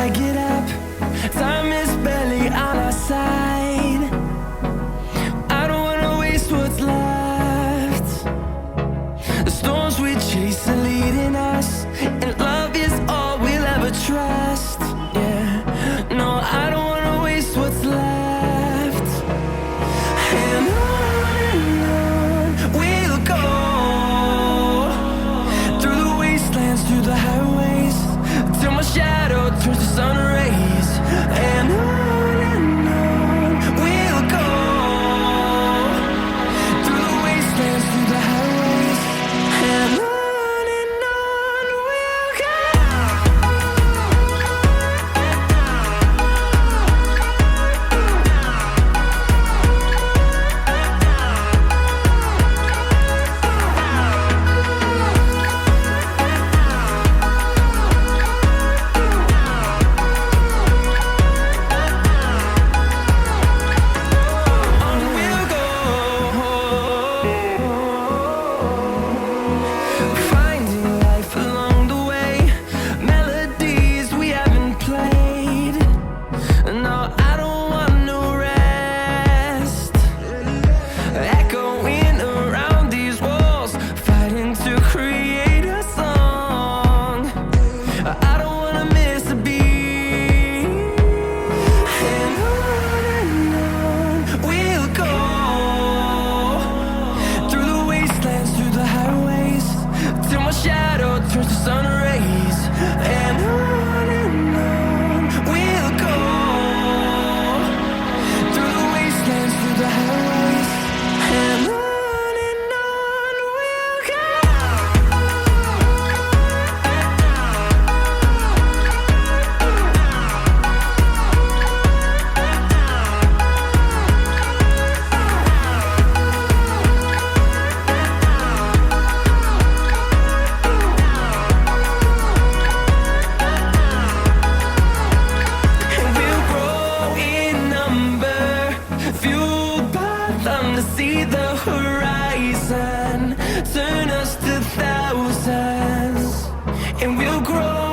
gotta get up. Time is barely on our side. I don't wanna waste what's left. The storms we chase are leading us, and love is all we'll ever trust. Yeah, no, I don't wanna waste what's left. And on we'll go, through the wastelands, through the highways, till my shadow turns to sun rays. And on we'll go, through the wastelands, through the highways, and on we'll go. Finding life along the way, melodies we haven't played. No, I don't want no rest. Echoing around these walls, fighting to create a song. I don't wanna miss a beat. And on we'll go, through the wastelands, through the highways, till my shadow turns to sun rays. And on we'll go, through the wastelands, through the highways, and on we'll go. And we'll grow in number, fueled by them to see the horizon, turn us to thousands. And we'll grow